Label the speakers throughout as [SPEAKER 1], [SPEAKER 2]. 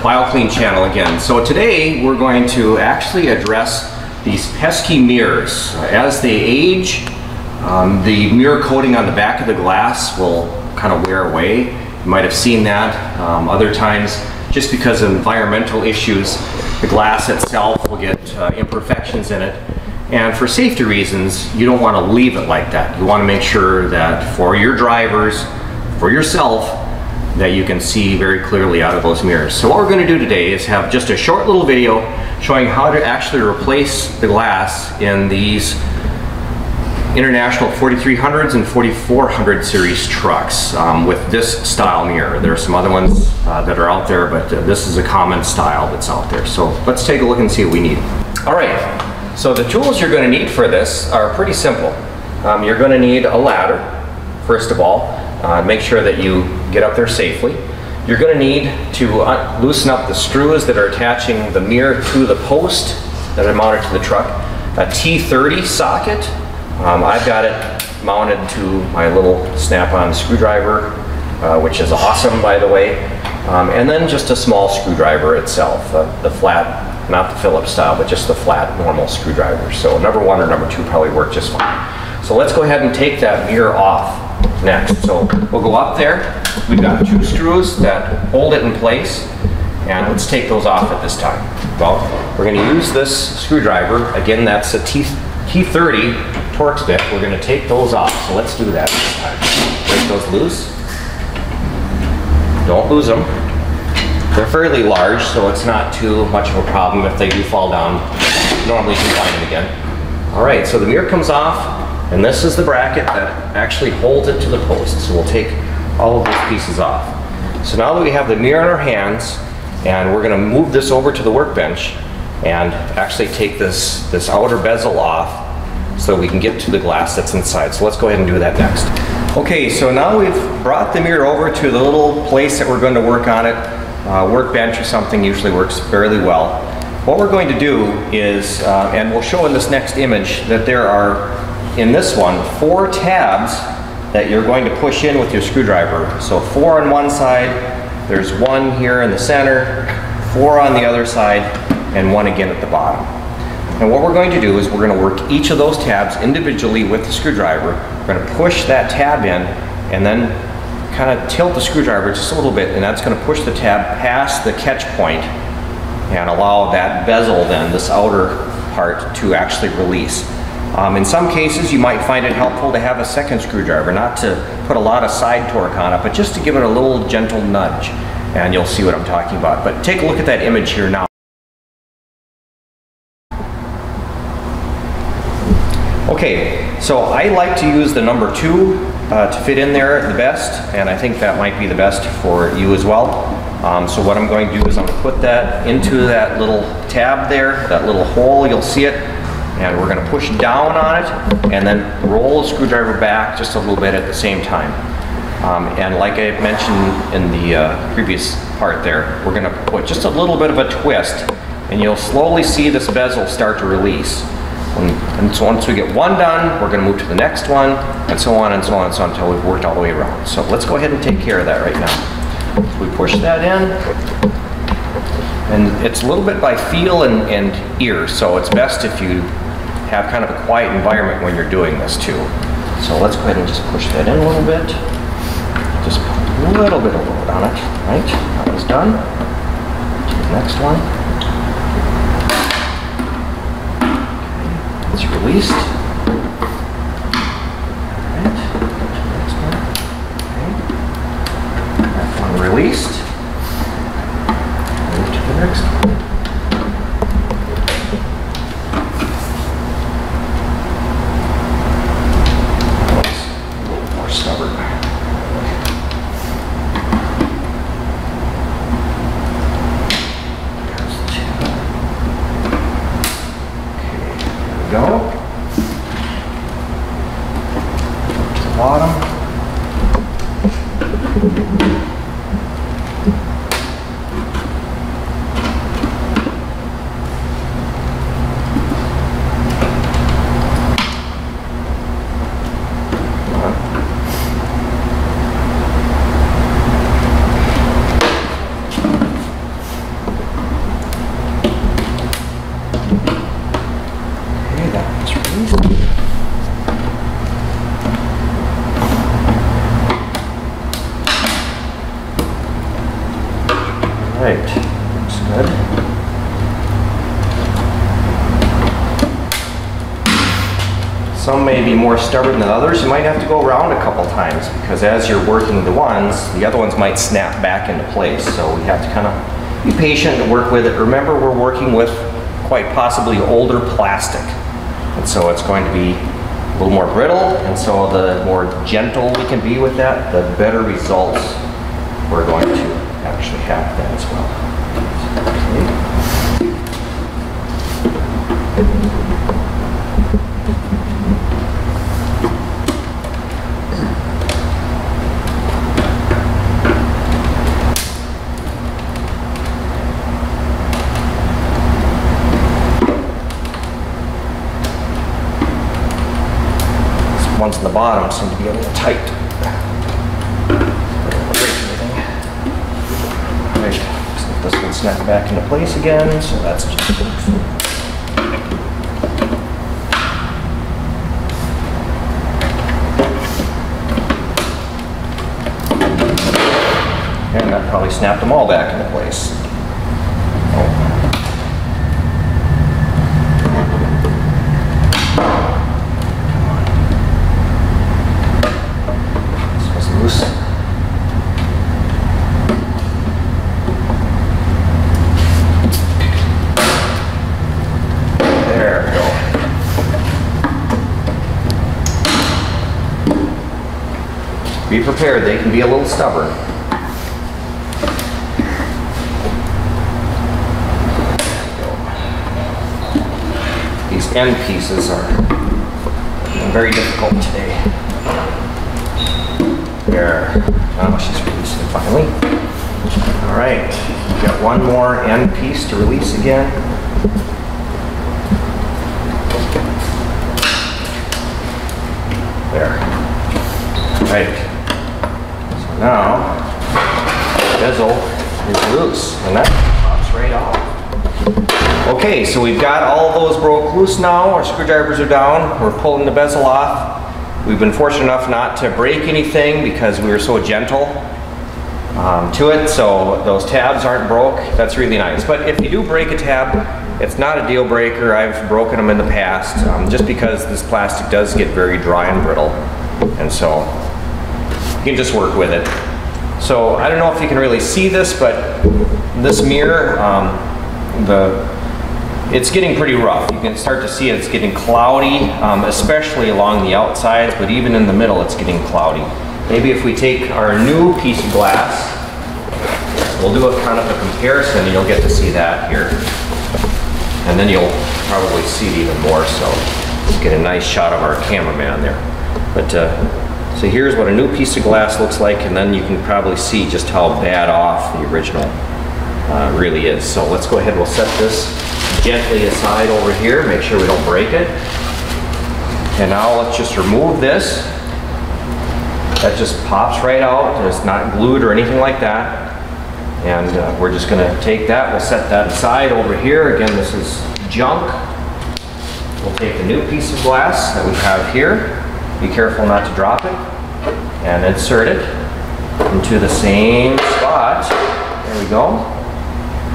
[SPEAKER 1] BioClean channel again. So today we're going to actually address these pesky mirrors. As they age, the mirror coating on the back of the glass will kind of wear away. You might have seen that. Other times, just because of environmental issues, the glass itself will get imperfections in it. And for safety reasons, you don't want to leave it like that. You want to make sure that for your drivers, for yourself, that you can see very clearly out of those mirrors. So what we're going to do today is have just a short little video showing how to actually replace the glass in these International 4300s and 4400 series trucks with this style mirror. There are some other ones that are out there, but this is a common style that's out there. So let's take a look and see what we need. All right. So the tools you're going to need for this are pretty simple. You're going to need a ladder, first of all. Make sure that you get up there safely. You're going to need to loosen up the screws that are attaching the mirror to the post that are mounted to the truck. A T30 socket. I've got it mounted to my little snap-on screwdriver, which is awesome, by the way. And then just a small screwdriver itself, the flat, not the Phillips style, but just the flat, normal screwdriver. So number 1 or number 2 probably work just fine. So let's go ahead and take that mirror off next. So we'll go up there. We've got 2 screws that hold it in place, and let's take those off at this time. Well, we're going to use this screwdriver. Again, that's a T30 Torx bit. We're going to take those off. So let's do that this time. Break those loose. Don't lose them. They're fairly large, so it's not too much of a problem if they do fall down. Normally you can find them again. All right, so the mirror comes off, and this is the bracket that actually holds it to the post. So we'll take all of those pieces off. So now that we have the mirror in our hands, and we're going to move this over to the workbench and actually take this outer bezel off so we can get to the glass that's inside. So let's go ahead and do that next. Okay, so now we've brought the mirror over to the little place that we're going to work on it. Workbench or something usually works fairly well. What we're going to do is, and we'll show in this next image, that there are, in this one, 4 tabs that you're going to push in with your screwdriver. So 4 on one side, there's 1 here in the center, 4 on the other side, and 1 again at the bottom. And what we're going to do is we're going to work each of those tabs individually with the screwdriver. We're going to push that tab in and then kind of tilt the screwdriver just a little bit, and that's going to push the tab past the catch point and allow that bezel then, this outer part, to actually release. In some cases you might find it helpful to have a second screwdriver, not to put a lot of side torque on it, but just to give it a little gentle nudge, and you'll see what I'm talking about. But take a look at that image here now. Okay, so I like to use the number 2 to fit in there the best, and I think that might be the best for you as well. So what I'm going to do is I'm going to put that into that little tab there, that little hole, you'll see it, and we're going to push down on it and then roll the screwdriver back just a little bit at the same time. And like I mentioned in the previous part there, we're going to put just a little bit of a twist, and you'll slowly see this bezel start to release. And so once we get 1 done, we're going to move to the next one, and so on and so on and so on until we've worked all the way around. So let's go ahead and take care of that right now. So we push that in, and it's a little bit by feel and ear, so it's best if you have kind of a quiet environment when you're doing this too. So let's go ahead and just push that in a little bit. Just put a little bit of load on it, right? That was done. To the next one. It's released. All right. Next one. Okay. That one released. Move to the next one. That's a little more stubborn. Go. To the bottom. Right, looks good. Some may be more stubborn than others. You might have to go around a couple times because as you're working the other ones might snap back into place. So we have to kind of be patient and work with it. Remember, we're working with quite possibly older plastic. And so it's going to be a little more brittle. And so the more gentle we can be with that, the better results we're going to actually have then as well. Ones in the bottom seem to be a little tight. Right, so this one snap back into place again, so that's just and that probably snapped them all back into place. Be prepared, they can be a little stubborn. These end pieces are very difficult today. There. Oh, she's releasing finally. All right, we've got one more end piece to release again. There. All right. Now, the bezel is loose, and that pops right off. Okay, so we've got all those broke loose now. Our screwdrivers are down. We're pulling the bezel off. We've been fortunate enough not to break anything because we were so gentle to it, so those tabs aren't broke. That's really nice. But if you do break a tab, it's not a deal breaker. I've broken them in the past, just because this plastic does get very dry and brittle, and so you can just work with it. So I don't know if you can really see this, but this mirror, it's getting pretty rough. You can start to see it's getting cloudy, especially along the outsides, but even in the middle it's getting cloudy. Maybe if we take our new piece of glass, we'll do a kind of a comparison, and you'll get to see that here. And then you'll probably see it even more so. Let's get a nice shot of our cameraman there. But so here's what a new piece of glass looks like, and then you can probably see just how bad off the original really is. So let's go ahead, we'll set this gently aside over here, make sure we don't break it. And now let's just remove this. That just pops right out. It's not glued or anything like that. And we're just gonna take that, we'll set that aside over here. Again, this is junk. We'll take the new piece of glass that we have here. Be careful not to drop it. And insert it into the same spot. There we go.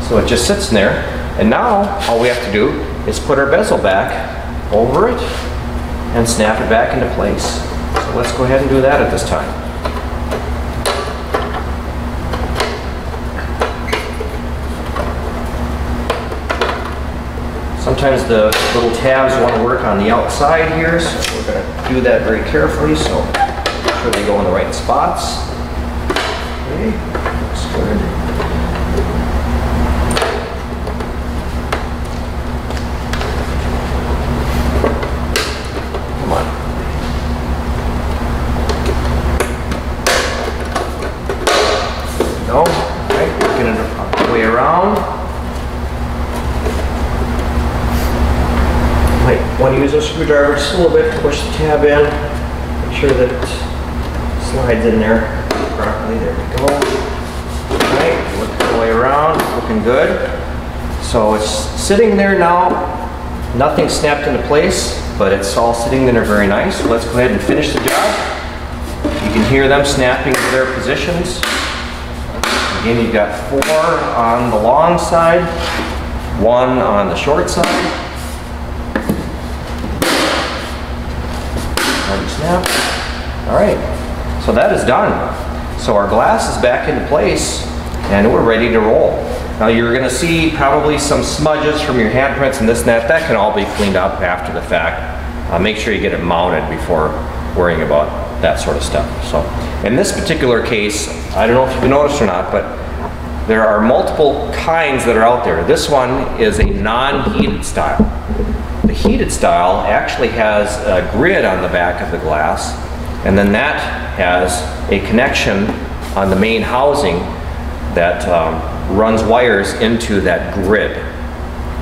[SPEAKER 1] So it just sits in there. And now all we have to do is put our bezel back over it and snap it back into place. So let's go ahead and do that at this time. Sometimes the little tabs want to work on the outside here, so we're going to do that very carefully, so make sure they go in the right spots. Okay, looks good. Come on. There we go. Alright, working it all the way around. Might want to use a screwdriver just a little bit to push the tab in. Make sure that it slides in there properly. There we go. Alright, working the way around, looking good. So it's sitting there now Nothing snapped into place, but it's all sitting there very nice. So let's go ahead and finish the job. You can hear them snapping to their positions. Again, you've got 4 on the long side, 1 on the short side. Snap. All right, so that is done. So our glass is back into place and we're ready to roll. Now you're going to see probably some smudges from your handprints and this and that. That can all be cleaned up after the fact. Make sure you get it mounted before worrying about that sort of stuff. So in this particular case, I don't know if you've noticed or not, but there are multiple kinds that are out there. This one is a non-heated style. The heated style actually has a grid on the back of the glass, and then that has a connection on the main housing that runs wires into that grid.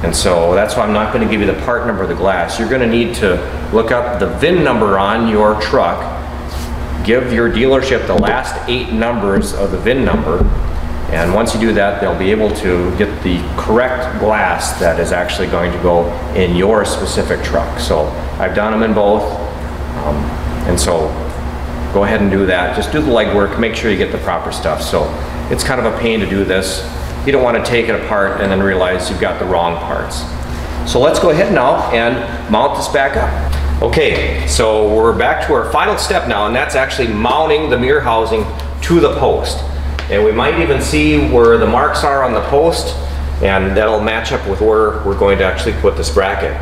[SPEAKER 1] And so that's why I'm not going to give you the part number of the glass. You're going to need to look up the VIN number on your truck, give your dealership the last 8 numbers of the VIN number, and once you do that, they'll be able to get the correct glass that is actually going to go in your specific truck. So I've done them in both, and so go ahead and do that. Just do the legwork, make sure you get the proper stuff. So it's kind of a pain to do this. You don't want to take it apart and then realize you've got the wrong parts. So let's go ahead now and mount this back up. Okay, so we're back to our final step now, and that's actually mounting the mirror housing to the post. And we might even see where the marks are on the post, and that'll match up with where we're going to actually put this bracket.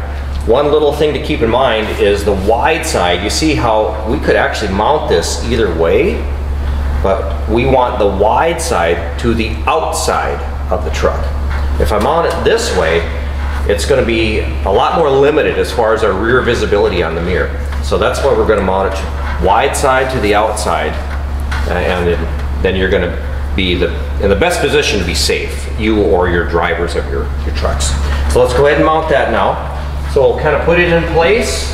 [SPEAKER 1] One little thing to keep in mind is the wide side. You see how we could actually mount this either way, but we want the wide side to the outside of the truck. If I mount it this way, it's going to be a lot more limited as far as our rear visibility on the mirror. So that's why we're going to mount it wide side to the outside, and then you're going to be in the best position to be safe, you or your drivers of your trucks. So let's go ahead and mount that now. So we'll kind of put it in place.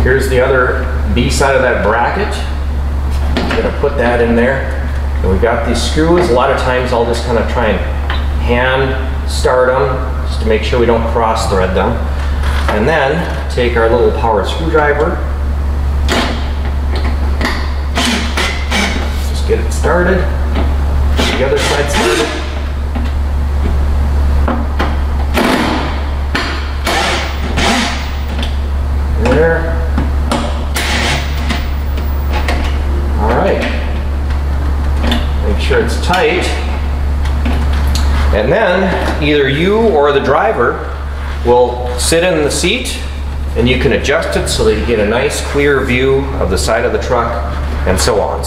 [SPEAKER 1] Here's the other B side of that bracket. I'm going to put that in there. And we've got these screws. A lot of times I'll just kind of try and hand start them just to make sure we don't cross thread them. And then take our little power screwdriver. Get it started. The other side started. There. All right. Make sure it's tight. And then either you or the driver will sit in the seat and you can adjust it so that you get a nice clear view of the side of the truck and so on.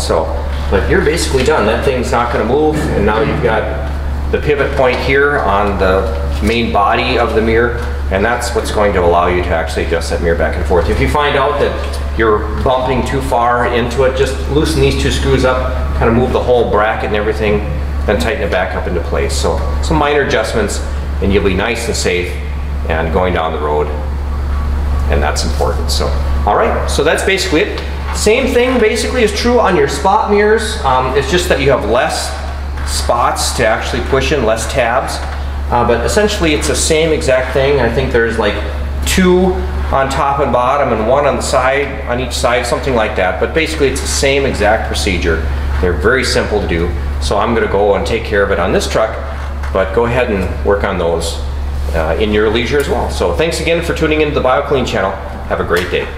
[SPEAKER 1] But you're basically done. That thing's not going to move, and now you've got the pivot point here on the main body of the mirror, and that's what's going to allow you to actually adjust that mirror back and forth. If you find out that you're bumping too far into it, just loosen these 2 screws up, kind of move the whole bracket and everything, then tighten it back up into place. So some minor adjustments, and you'll be nice and safe and going down the road, and that's important. So, all right, so that's basically it. Same thing basically is true on your spot mirrors. It's just that you have less spots to actually push in, less tabs. But essentially it's the same exact thing. I think there's like 2 on top and bottom and 1 on the side, on each side, something like that. But basically it's the same exact procedure. They're very simple to do. So I'm going to go and take care of it on this truck, but go ahead and work on those in your leisure as well. So thanks again for tuning into the BioClean channel. Have a great day.